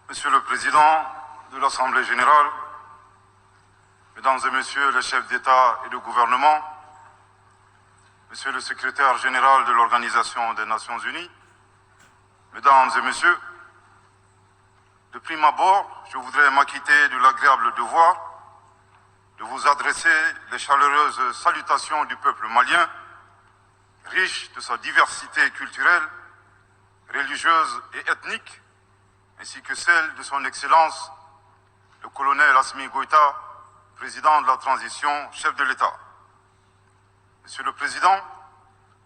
Monsieur le Président de l'Assemblée générale, Mesdames et Messieurs les chefs d'État et de gouvernement, Monsieur le Secrétaire général de l'Organisation des Nations Unies, Mesdames et Messieurs, de prime abord, je voudrais m'acquitter de l'agréable devoir de vous adresser les chaleureuses salutations du peuple malien, riche de sa diversité culturelle, religieuse et ethnique, ainsi que celle de son Excellence, le colonel Assimi Goïta, président de la transition, chef de l'État. Monsieur le Président,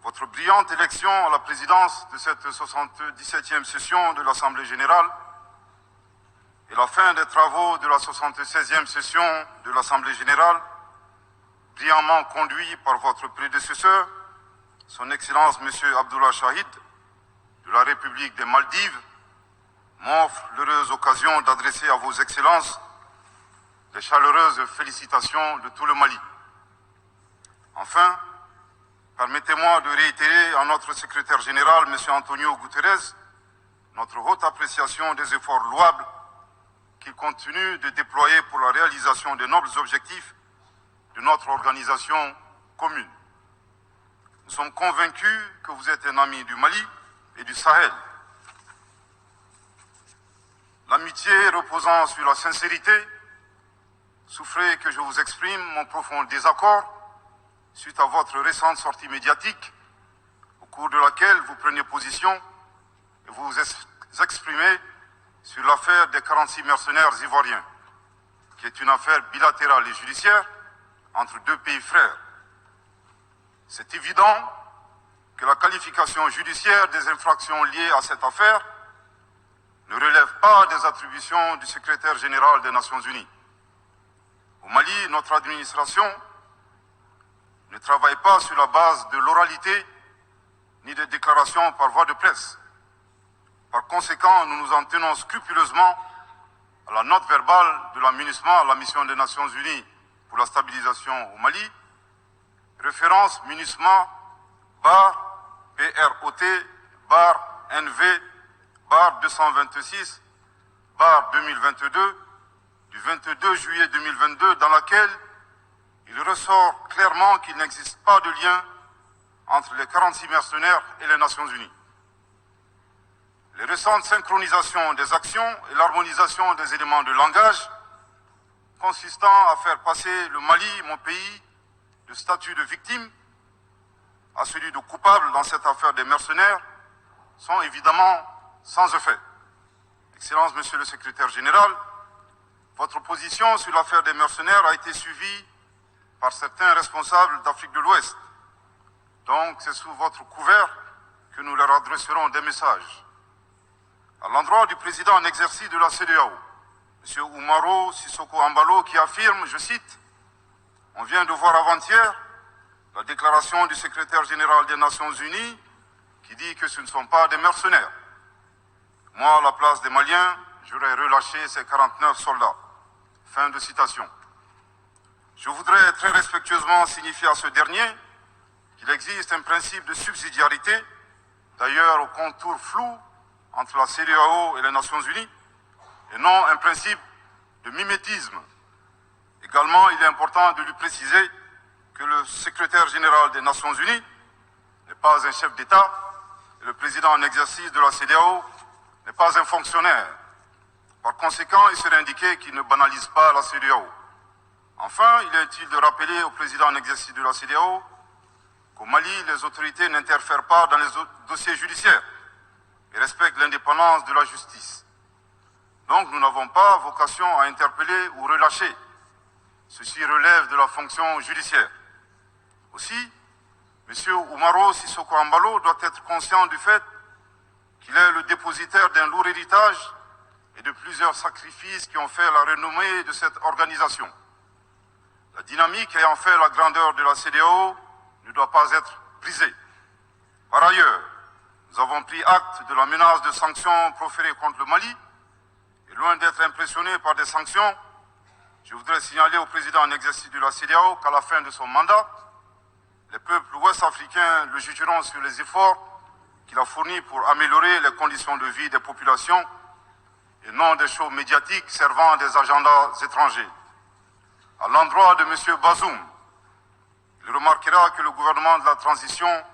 votre brillante élection à la présidence de cette 77e session de l'Assemblée générale et la fin des travaux de la 76e session de l'Assemblée générale, brillamment conduit par votre prédécesseur, son Excellence M. Abdullah Shahid, de la République des Maldives, m'offre l'heureuse occasion d'adresser à vos Excellences les chaleureuses félicitations de tout le Mali. Enfin, permettez-moi de réitérer à notre secrétaire général, M. Antonio Guterres, notre haute appréciation des efforts louables qu'il continue de déployer pour la réalisation des nobles objectifs de notre organisation commune. Nous sommes convaincus que vous êtes un ami du Mali et du Sahel. L'amitié reposant sur la sincérité, souffrez que je vous exprime mon profond désaccord suite à votre récente sortie médiatique, au cours de laquelle vous prenez position et vous exprimez sur l'affaire des 46 mercenaires ivoiriens, qui est une affaire bilatérale et judiciaire entre deux pays frères. C'est évident que la qualification judiciaire des infractions liées à cette affaire ne relève pas des attributions du secrétaire général des Nations Unies. Au Mali, notre administration ne travaille pas sur la base de l'oralité ni des déclarations par voie de presse. Par conséquent, nous nous en tenons scrupuleusement à la note verbale de la MINUSMA, la mission des Nations Unies pour la stabilisation au Mali, référence MINUSMA bar PROT bar NV bar 226 bar 2022 du 22 juillet 2022, dans laquelle il ressort clairement qu'il n'existe pas de lien entre les 46 mercenaires et les Nations Unies. Les récentes synchronisations des actions et l'harmonisation des éléments de langage consistant à faire passer le Mali, mon pays, de statut de victime à celui de coupable dans cette affaire des mercenaires sont évidemment sans effet. Excellence, Monsieur le Secrétaire général, votre position sur l'affaire des mercenaires a été suivie par certains responsables d'Afrique de l'Ouest. Donc, c'est sous votre couvert que nous leur adresserons des messages. À l'endroit du président en exercice de la CEDEAO, M. Umaro Sissoko Embalo, qui affirme, je cite, « On vient de voir avant-hier la déclaration du secrétaire général des Nations Unies qui dit que ce ne sont pas des mercenaires. Moi, à la place des Maliens, j'aurais relâché ces 49 soldats. » Fin de citation. Je voudrais très respectueusement signifier à ce dernier qu'il existe un principe de subsidiarité, d'ailleurs au contour flou entre la CEDEAO et les Nations Unies, et non un principe de mimétisme. Également, il est important de lui préciser que le secrétaire général des Nations Unies n'est pas un chef d'État et le président en exercice de la CEDEAO n'est pas un fonctionnaire. Par conséquent, il serait indiqué qu'il ne banalise pas la CEDEAO. Enfin, il est utile de rappeler au président en exercice de la CEDEAO qu'au Mali, les autorités n'interfèrent pas dans les dossiers judiciaires et respectent l'indépendance de la justice. Donc, nous n'avons pas vocation à interpeller ou relâcher. Ceci relève de la fonction judiciaire. Aussi, M. Umaro Sissoko Embalo doit être conscient du fait qu'il est le dépositaire d'un lourd héritage et de plusieurs sacrifices qui ont fait la renommée de cette organisation. La dynamique ayant fait la grandeur de la CEDEAO ne doit pas être brisée. Par ailleurs, nous avons pris acte de la menace de sanctions proférées contre le Mali et loin d'être impressionnés par des sanctions, je voudrais signaler au président en exercice de la CEDEAO qu'à la fin de son mandat, les peuples ouest-africains le jugeront sur les efforts qu'il a fournis pour améliorer les conditions de vie des populations et non des shows médiatiques servant des agendas étrangers. À l'endroit de M. Bazoum, il remarquera que le gouvernement de la transition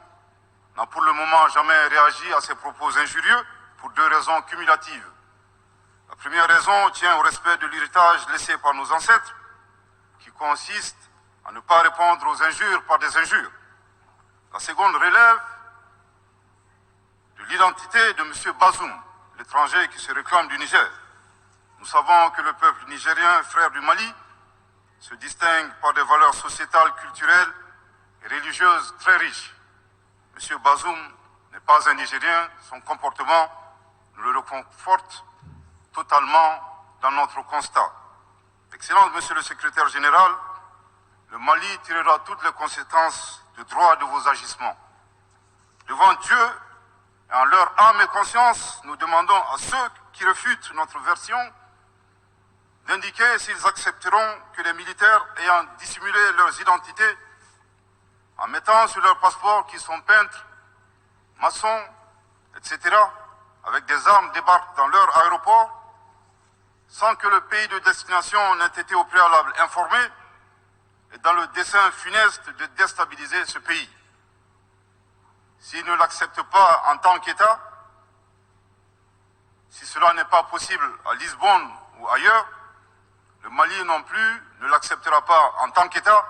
n'a pour le moment jamais réagi à ces propos injurieux pour deux raisons cumulatives. La première raison tient au respect de l'héritage laissé par nos ancêtres, qui consiste à ne pas répondre aux injures par des injures. La seconde relève de l'identité de M. Bazoum, l'étranger qui se réclame du Niger. Nous savons que le peuple nigérien, frère du Mali, se distingue par des valeurs sociétales, culturelles et religieuses très riches. M. Bazoum n'est pas un Nigérien, son comportement nous le reconforte totalement dans notre constat. Excellence, Monsieur le Secrétaire général, le Mali tirera toutes les conséquences de droit de vos agissements. Devant Dieu et en leur âme et conscience, nous demandons à ceux qui refutent notre version d'indiquer s'ils accepteront que les militaires ayant dissimulé leurs identités en mettant sur leur passeport qu'ils sont peintres, maçons, etc., avec des armes débarquent dans leur aéroport sans que le pays de destination n'ait été au préalable informé et dans le dessein funeste de déstabiliser ce pays. S'ils ne l'acceptent pas en tant qu'État, si cela n'est pas possible à Lisbonne ou ailleurs, le Mali non plus ne l'acceptera pas en tant qu'État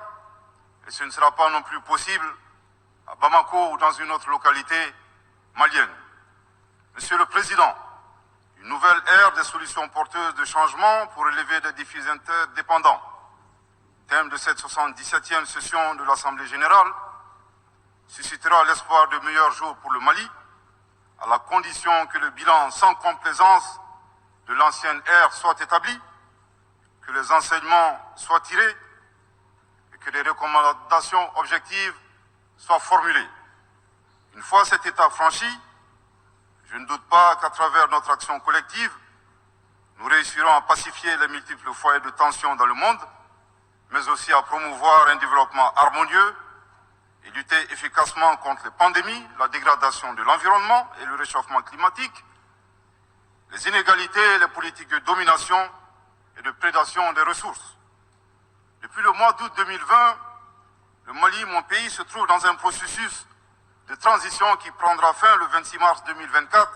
et ce ne sera pas non plus possible à Bamako ou dans une autre localité malienne. Monsieur le Président, une nouvelle ère des solutions porteuses de changement pour relever des défis interdépendants. Thème de cette 77e session de l'Assemblée générale suscitera l'espoir de meilleurs jours pour le Mali, à la condition que le bilan sans complaisance de l'ancienne ère soit établi, que les enseignements soient tirés et que les recommandations objectives soient formulées. Une fois cet état franchi, je ne doute pas qu'à travers notre action collective, nous réussirons à pacifier les multiples foyers de tension dans le monde, mais aussi à promouvoir un développement harmonieux et lutter efficacement contre les pandémies, la dégradation de l'environnement et le réchauffement climatique, les inégalités et les politiques de domination et de prédation des ressources. Depuis le mois d'août 2020, le Mali, mon pays, se trouve dans un processus de transition qui prendra fin le 26 mars 2024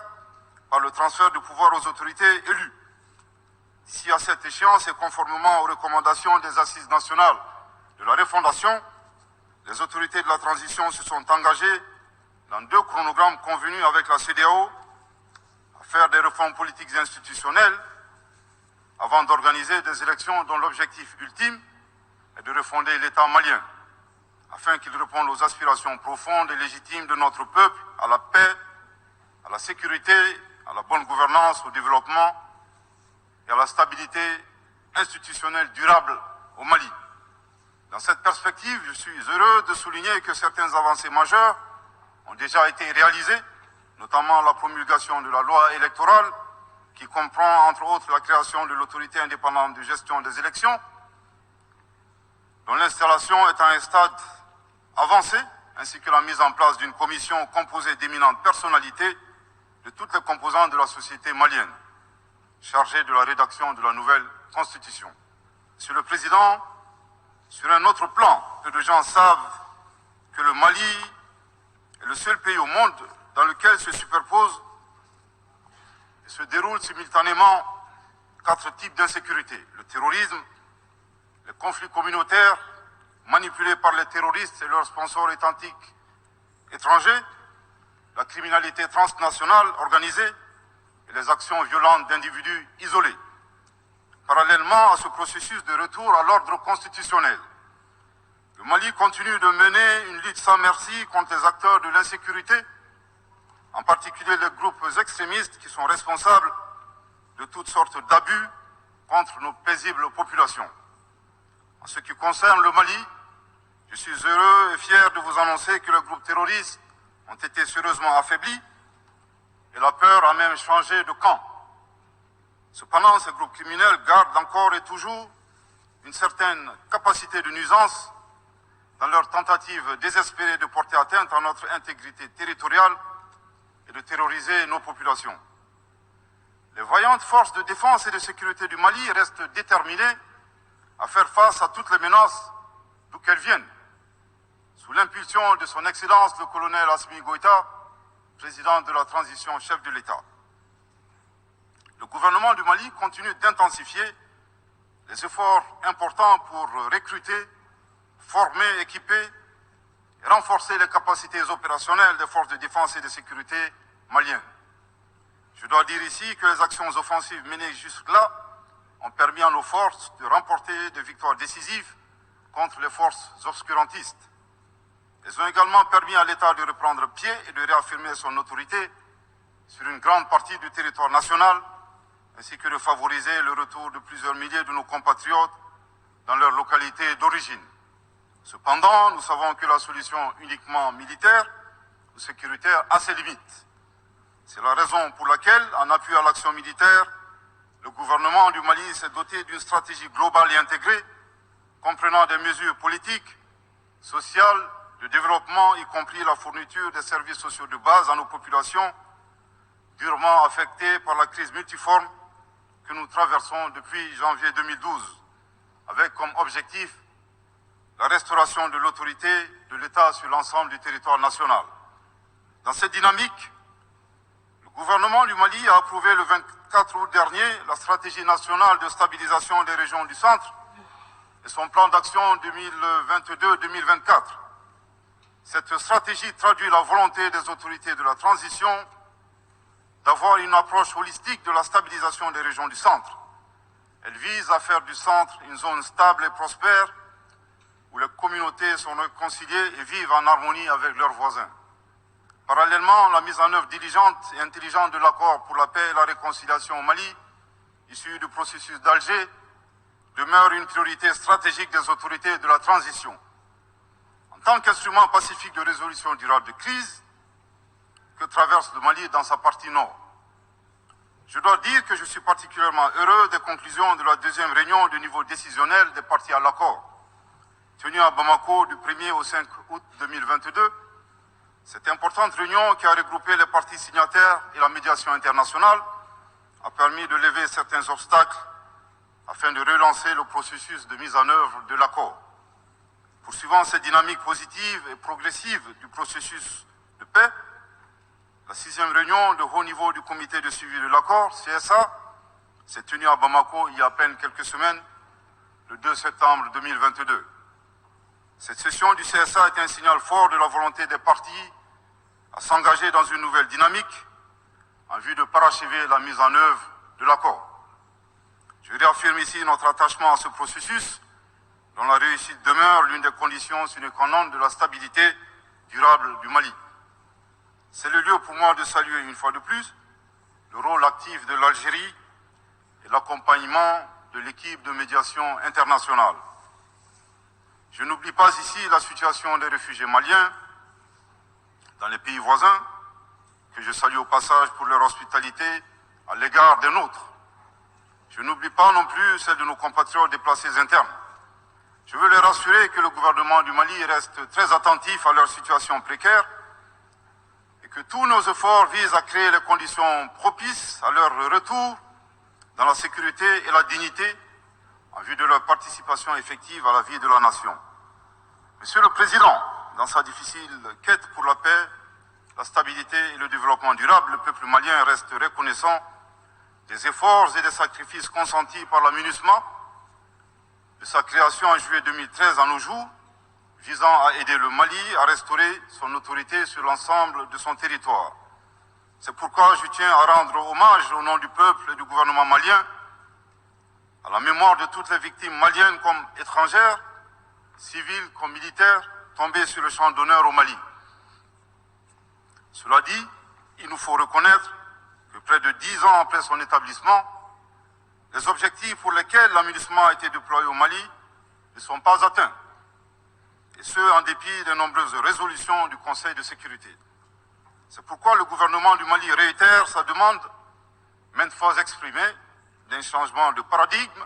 par le transfert de pouvoir aux autorités élues. D'ici à cette échéance et conformément aux recommandations des assises nationales de la refondation, les autorités de la transition se sont engagées dans deux chronogrammes convenus avec la CEDEAO à faire des réformes politiques et institutionnelles avant d'organiser des élections dont l'objectif ultime est de refonder l'État malien, afin qu'il réponde aux aspirations profondes et légitimes de notre peuple à la paix, à la sécurité, à la bonne gouvernance, au développement et à la stabilité institutionnelle durable au Mali. Dans cette perspective, je suis heureux de souligner que certaines avancées majeures ont déjà été réalisées, notamment la promulgation de la loi électorale, qui comprend entre autres la création de l'autorité indépendante de gestion des élections, dont l'installation est à un stade avancé, ainsi que la mise en place d'une commission composée d'éminentes personnalités de toutes les composantes de la société malienne, chargée de la rédaction de la nouvelle constitution. Monsieur le Président, sur un autre plan, peu de gens savent que le Mali est le seul pays au monde dans lequel se superposent et se déroulent simultanément 4 types d'insécurité: le terrorisme, les conflits communautaires manipulés par les terroristes et leurs sponsors étatiques étrangers, la criminalité transnationale organisée et les actions violentes d'individus isolés. Parallèlement à ce processus de retour à l'ordre constitutionnel, le Mali continue de mener une lutte sans merci contre les acteurs de l'insécurité, en particulier les groupes extrémistes qui sont responsables de toutes sortes d'abus contre nos paisibles populations. En ce qui concerne le Mali, je suis heureux et fier de vous annoncer que les groupes terroristes ont été sérieusement affaiblis et la peur a même changé de camp. Cependant, ces groupes criminels gardent encore et toujours une certaine capacité de nuisance dans leur tentative désespérée de porter atteinte à notre intégrité territoriale et de terroriser nos populations. Les vaillantes forces de défense et de sécurité du Mali restent déterminées à faire face à toutes les menaces d'où qu'elles viennent. Sous l'impulsion de son Excellence le colonel Assimi Goïta, président de la transition, chef de l'État. Le gouvernement du Mali continue d'intensifier les efforts importants pour recruter, former, équiper et renforcer les capacités opérationnelles des forces de défense et de sécurité maliennes. Je dois dire ici que les actions offensives menées jusque-là ont permis à nos forces de remporter des victoires décisives contre les forces obscurantistes. Elles ont également permis à l'État de reprendre pied et de réaffirmer son autorité sur une grande partie du territoire national, ainsi que de favoriser le retour de plusieurs milliers de nos compatriotes dans leur localité d'origine. Cependant, nous savons que la solution uniquement militaire ou sécuritaire a ses limites. C'est la raison pour laquelle, en appui à l'action militaire, le gouvernement du Mali s'est doté d'une stratégie globale et intégrée, comprenant des mesures politiques, sociales, de développement, y compris la fourniture des services sociaux de base à nos populations, durement affectées par la crise multiforme que nous traversons depuis janvier 2012, avec comme objectif la restauration de l'autorité de l'État sur l'ensemble du territoire national. Dans cette dynamique, le gouvernement du Mali a approuvé le 24 août dernier la stratégie nationale de stabilisation des régions du centre et son plan d'action 2022-2024. Cette stratégie traduit la volonté des autorités de la transition d'avoir une approche holistique de la stabilisation des régions du centre. Elle vise à faire du centre une zone stable et prospère où les communautés sont réconciliées et vivent en harmonie avec leurs voisins. Parallèlement, la mise en œuvre diligente et intelligente de l'accord pour la paix et la réconciliation au Mali, issu du processus d'Alger, demeure une priorité stratégique des autorités de la transition. En tant qu'instrument pacifique de résolution durable de crise que traverse le Mali dans sa partie nord. Je dois dire que je suis particulièrement heureux des conclusions de la deuxième réunion de niveau décisionnel des parties à l'accord, tenue à Bamako du 1er au 5 août 2022. Cette importante réunion qui a regroupé les parties signataires et la médiation internationale a permis de lever certains obstacles afin de relancer le processus de mise en œuvre de l'accord. Poursuivant cette dynamique positive et progressive du processus de paix, la 6e réunion de haut niveau du comité de suivi de l'accord, CSA, s'est tenue à Bamako il y a à peine quelques semaines, le 2 septembre 2022. Cette session du CSA est un signal fort de la volonté des parties à s'engager dans une nouvelle dynamique en vue de parachever la mise en œuvre de l'accord. Je réaffirme ici notre attachement à ce processus, dont la réussite demeure l'une des conditions sine qua non de la stabilité durable du Mali. C'est le lieu pour moi de saluer une fois de plus le rôle actif de l'Algérie et l'accompagnement de l'équipe de médiation internationale. Je n'oublie pas ici la situation des réfugiés maliens dans les pays voisins, que je salue au passage pour leur hospitalité à l'égard des nôtres. Je n'oublie pas non plus celle de nos compatriotes déplacés internes. Je veux les rassurer que le gouvernement du Mali reste très attentif à leur situation précaire et que tous nos efforts visent à créer les conditions propices à leur retour dans la sécurité et la dignité en vue de leur participation effective à la vie de la nation. Monsieur le Président, dans sa difficile quête pour la paix, la stabilité et le développement durable, le peuple malien reste reconnaissant des efforts et des sacrifices consentis par la MINUSMA, de sa création en juillet 2013 à nos jours, visant à aider le Mali à restaurer son autorité sur l'ensemble de son territoire. C'est pourquoi je tiens à rendre hommage au nom du peuple et du gouvernement malien à la mémoire de toutes les victimes maliennes comme étrangères, civiles comme militaires, tombées sur le champ d'honneur au Mali. Cela dit, il nous faut reconnaître que près de 10 ans après son établissement, les objectifs pour lesquels l'aménagement a été déployé au Mali ne sont pas atteints, et ce en dépit des nombreuses résolutions du Conseil de sécurité. C'est pourquoi le gouvernement du Mali réitère sa demande, maintes fois exprimée, d'un changement de paradigme,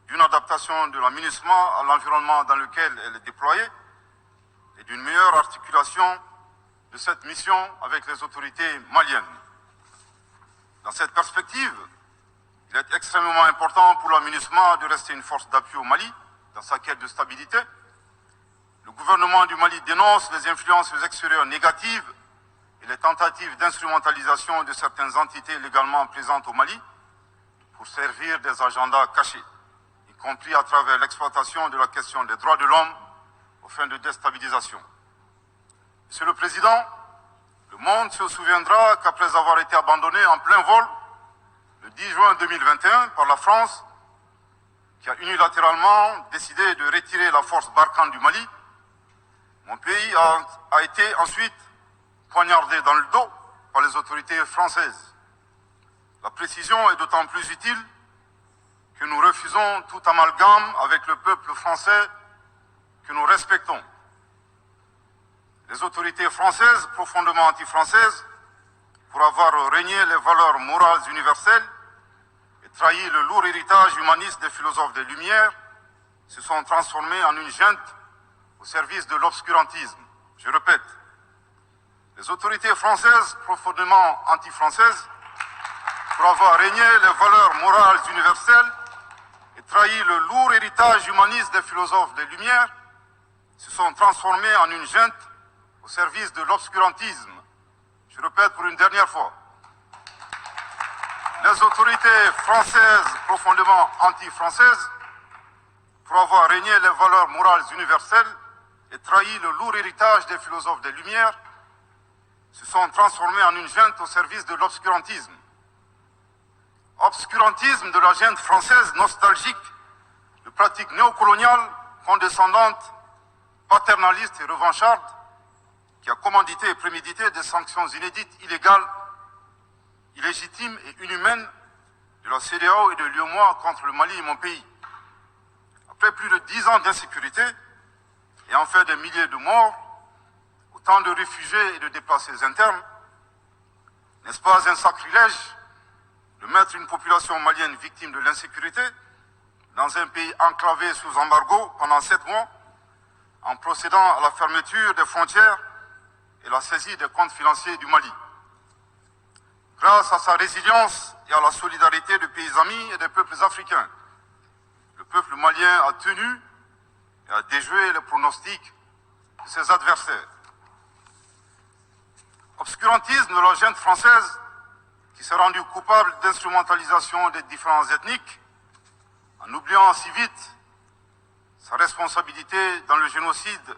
d'une adaptation de l'aménagement à l'environnement dans lequel elle est déployée et d'une meilleure articulation de cette mission avec les autorités maliennes. Dans cette perspective, il est extrêmement important pour la MINUSMA de rester une force d'appui au Mali dans sa quête de stabilité. Le gouvernement du Mali dénonce les influences extérieures négatives et les tentatives d'instrumentalisation de certaines entités légalement présentes au Mali pour servir des agendas cachés, y compris à travers l'exploitation de la question des droits de l'homme aux fins de déstabilisation. Monsieur le Président, le monde se souviendra qu'après avoir été abandonné en plein vol le 10 juin 2021 par la France, qui a unilatéralement décidé de retirer la force Barkhane du Mali, mon pays a été ensuite poignardé dans le dos par les autorités françaises. La précision est d'autant plus utile que nous refusons tout amalgame avec le peuple français que nous respectons. Les autorités françaises, profondément anti-françaises, pour avoir régné les valeurs morales universelles et trahi le lourd héritage humaniste des philosophes des Lumières, se sont transformées en une junte au service de l'obscurantisme. Je répète, les autorités françaises, profondément anti-françaises, pour avoir régné les valeurs morales universelles et trahi le lourd héritage humaniste des philosophes des Lumières, se sont transformées en une junte au service de l'obscurantisme. Je répète pour une dernière fois. Les autorités françaises, profondément anti-françaises, pour avoir régné les valeurs morales universelles et trahi le lourd héritage des philosophes des Lumières, se sont transformés en une junte au service de l'obscurantisme. Obscurantisme de la junte française nostalgique, de pratiques néocoloniales, condescendantes, paternalistes et revanchardes, qui a commandité et prémédité des sanctions inédites, illégales, illégitimes et inhumaines de la CEDEAO et de l'UEMOA contre le Mali et mon pays. Après plus de 10 ans d'insécurité et en fait des milliers de morts, autant de réfugiés et de déplacés internes, n'est-ce pas un sacrilège de mettre une population malienne victime de l'insécurité dans un pays enclavé sous embargo pendant 7 mois, en procédant à la fermeture des frontières et la saisie des comptes financiers du Mali. Grâce à sa résilience et à la solidarité de pays amis et des peuples africains, le peuple malien a tenu et a déjoué les pronostics de ses adversaires. Obscurantisme de la junte française qui s'est rendue coupable d'instrumentalisation des différences ethniques, en oubliant si vite sa responsabilité dans le génocide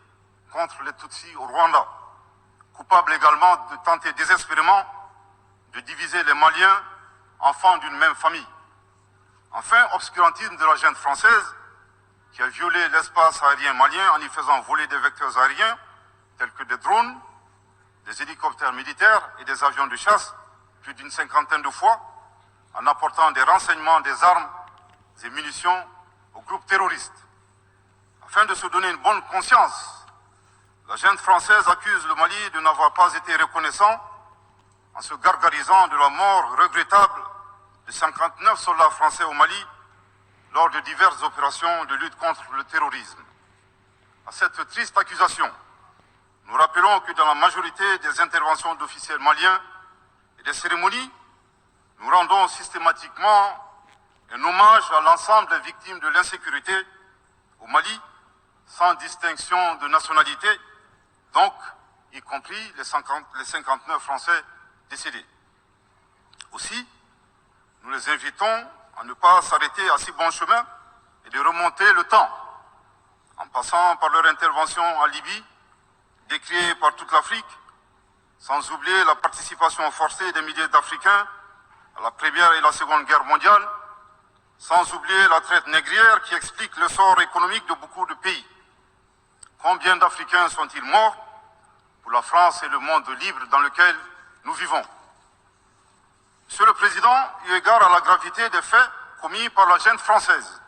contre les Tutsis au Rwanda, coupable également de tenter désespérément de diviser les Maliens, enfants d'une même famille. Enfin, obscurantisme de la junte française qui a violé l'espace aérien malien en y faisant voler des vecteurs aériens tels que des drones, des hélicoptères militaires et des avions de chasse plus d'une 50aine de fois, en apportant des renseignements, des armes et munitions aux groupes terroristes. Afin de se donner une bonne conscience, la junte française accuse le Mali de n'avoir pas été reconnaissant en se gargarisant de la mort regrettable de 59 soldats français au Mali lors de diverses opérations de lutte contre le terrorisme. À cette triste accusation, nous rappelons que dans la majorité des interventions d'officiels maliens et des cérémonies, nous rendons systématiquement un hommage à l'ensemble des victimes de l'insécurité au Mali, sans distinction de nationalité, donc y compris les 59 Français décédés. Aussi, nous les invitons à ne pas s'arrêter à si bon chemin et de remonter le temps, en passant par leur intervention en Libye, décriée par toute l'Afrique, sans oublier la participation forcée des milliers d'Africains à la Première et la Seconde Guerre mondiale, sans oublier la traite négrière qui explique le sort économique de beaucoup de pays. Combien d'Africains sont-ils morts pour la France et le monde libre dans lequel nous vivons? Monsieur le Président, eu égard à la gravité des faits commis par la junte française,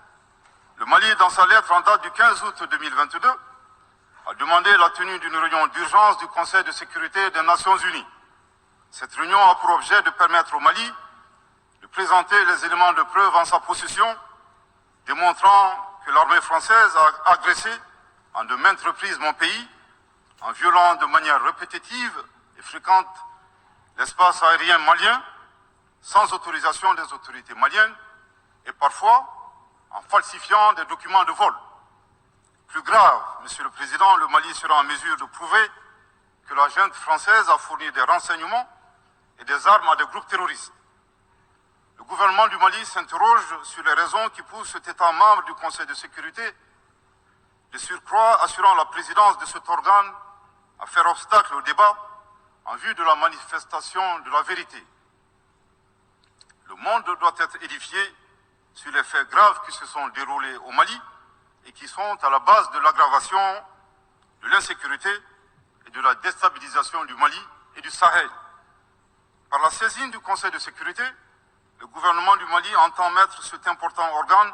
le Mali, dans sa lettre en date du 15 août 2022, a demandé la tenue d'une réunion d'urgence du Conseil de sécurité des Nations Unies. Cette réunion a pour objet de permettre au Mali de présenter les éléments de preuve en sa possession, démontrant que l'armée française a agressé en de maintes reprises mon pays, en violant de manière répétitive et fréquente l'espace aérien malien, sans autorisation des autorités maliennes et parfois en falsifiant des documents de vol. Plus grave, Monsieur le Président, le Mali sera en mesure de prouver que la junte française a fourni des renseignements et des armes à des groupes terroristes. Le gouvernement du Mali s'interroge sur les raisons qui poussent cet État membre du Conseil de sécurité, de surcroît assurant la présidence de cet organe, à faire obstacle au débat en vue de la manifestation de la vérité. Le monde doit être édifié sur les faits graves qui se sont déroulés au Mali et qui sont à la base de l'aggravation de l'insécurité et de la déstabilisation du Mali et du Sahel. Par la saisine du Conseil de sécurité, le gouvernement du Mali entend mettre cet important organe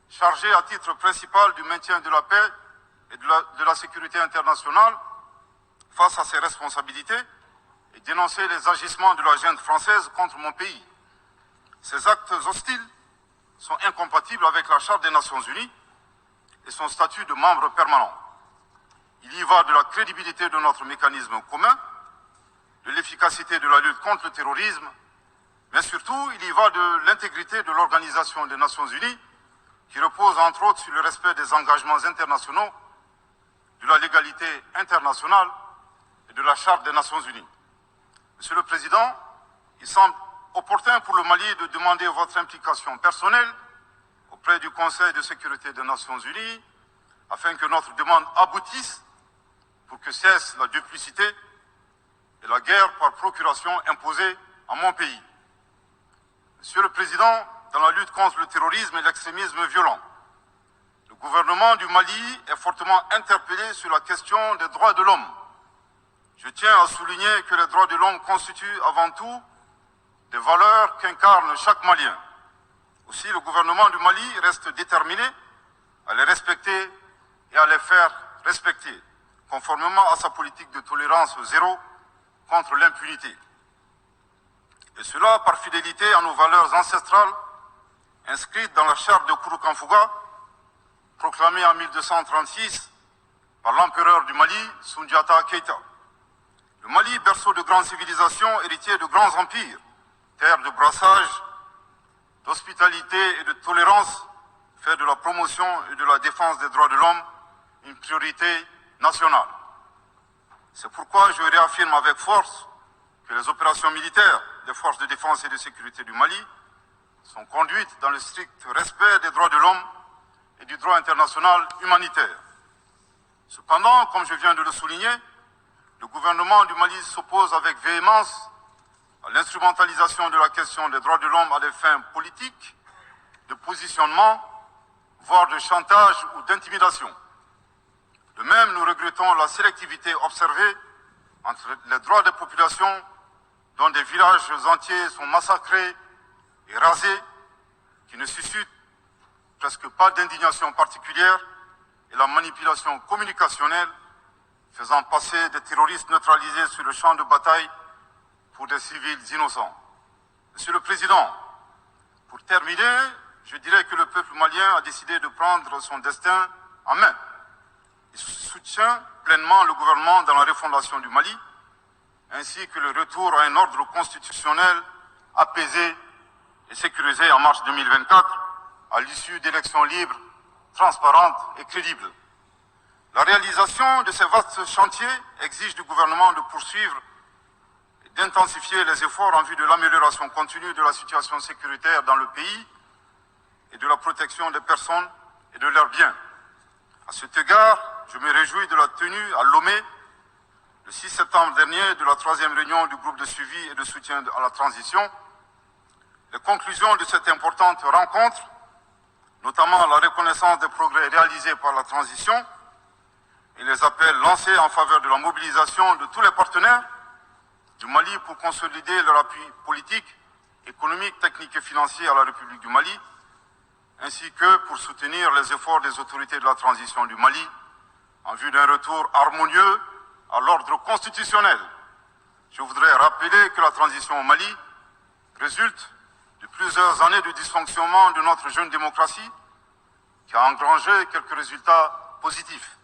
chargé à titre principal du maintien de la paix et de la sécurité internationale face à ses responsabilités et dénoncer les agissements de la junte française contre mon pays. Ces actes hostiles sont incompatibles avec la Charte des Nations Unies et son statut de membre permanent. Il y va de la crédibilité de notre mécanisme commun, de l'efficacité de la lutte contre le terrorisme, mais surtout, il y va de l'intégrité de l'Organisation des Nations Unies, qui repose entre autres sur le respect des engagements internationaux, de la légalité internationale et de la Charte des Nations Unies. Monsieur le Président, il semble opportun pour le Mali de demander votre implication personnelle auprès du Conseil de sécurité des Nations Unies, afin que notre demande aboutisse pour que cesse la duplicité et la guerre par procuration imposée à mon pays. Monsieur le Président, dans la lutte contre le terrorisme et l'extrémisme violent, le gouvernement du Mali est fortement interpellé sur la question des droits de l'homme. Je tiens à souligner que les droits de l'homme constituent avant tout des valeurs qu'incarne chaque Malien. Aussi, le gouvernement du Mali reste déterminé à les respecter et à les faire respecter, conformément à sa politique de tolérance zéro contre l'impunité. Et cela par fidélité à nos valeurs ancestrales inscrites dans la charte de Kouroukanfouga, proclamée en 1236 par l'empereur du Mali, Soundiata Keïta. Le Mali, berceau de grandes civilisations, héritier de grands empires, terre de brassage, d'hospitalité et de tolérance, fait de la promotion et de la défense des droits de l'homme une priorité nationale. C'est pourquoi je réaffirme avec force que les opérations militaires des forces de défense et de sécurité du Mali sont conduites dans le strict respect des droits de l'homme et du droit international humanitaire. Cependant, comme je viens de le souligner, le gouvernement du Mali s'oppose avec véhémence à l'instrumentalisation de la question des droits de l'homme à des fins politiques, de positionnement, voire de chantage ou d'intimidation. De même, nous regrettons la sélectivité observée entre les droits des populations dont des villages entiers sont massacrés et rasés, qui ne suscitent presque pas d'indignation particulière, et la manipulation communicationnelle faisant passer des terroristes neutralisés sur le champ de bataille pour des civils innocents. Monsieur le Président, pour terminer, je dirais que le peuple malien a décidé de prendre son destin en main. Il soutient pleinement le gouvernement dans la refondation du Mali, ainsi que le retour à un ordre constitutionnel apaisé et sécurisé en mars 2024, à l'issue d'élections libres, transparentes et crédibles. La réalisation de ces vastes chantiers exige du gouvernement de poursuivre et d'intensifier les efforts en vue de l'amélioration continue de la situation sécuritaire dans le pays et de la protection des personnes et de leurs biens. À cet égard, je me réjouis de la tenue à Lomé, le 6 septembre dernier, de la 3e réunion du groupe de suivi et de soutien à la transition. Les conclusions de cette importante rencontre, notamment la reconnaissance des progrès réalisés par la transition et les appels lancés en faveur de la mobilisation de tous les partenaires du Mali pour consolider leur appui politique, économique, technique et financier à la République du Mali, ainsi que pour soutenir les efforts des autorités de la transition du Mali en vue d'un retour harmonieux à l'ordre constitutionnel. Je voudrais rappeler que la transition au Mali résulte de plusieurs années de dysfonctionnement de notre jeune démocratie qui a engrangé quelques résultats positifs.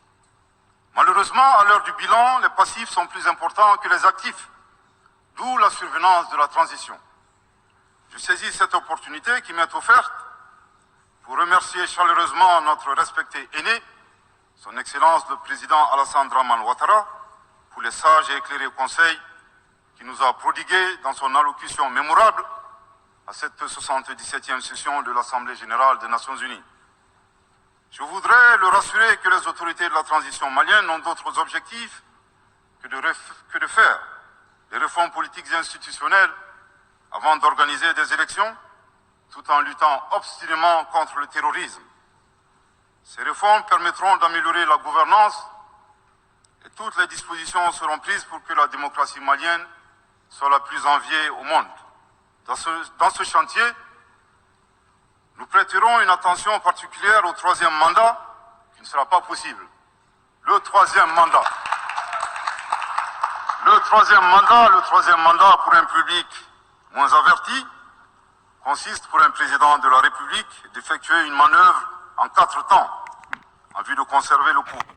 Malheureusement, à l'heure du bilan, les passifs sont plus importants que les actifs, d'où la survenance de la transition. Je saisis cette opportunité qui m'est offerte pour remercier chaleureusement notre respecté aîné, son Excellence le Président Alassane Dramane Ouattara, pour les sages et éclairés conseils qu'il nous a prodigués dans son allocution mémorable à cette 77e session de l'Assemblée générale des Nations unies. Je voudrais le rassurer que les autorités de la transition malienne n'ont d'autres objectifs que de faire des réformes politiques et institutionnelles avant d'organiser des élections, tout en luttant obstinément contre le terrorisme. Ces réformes permettront d'améliorer la gouvernance et toutes les dispositions seront prises pour que la démocratie malienne soit la plus enviée au monde. Dans ce chantier, nous prêterons une attention particulière au troisième mandat, qui ne sera pas possible. Le troisième mandat. Le troisième mandat pour un public moins averti consiste pour un président de la République d'effectuer une manœuvre en 4 temps en vue de conserver le pouvoir.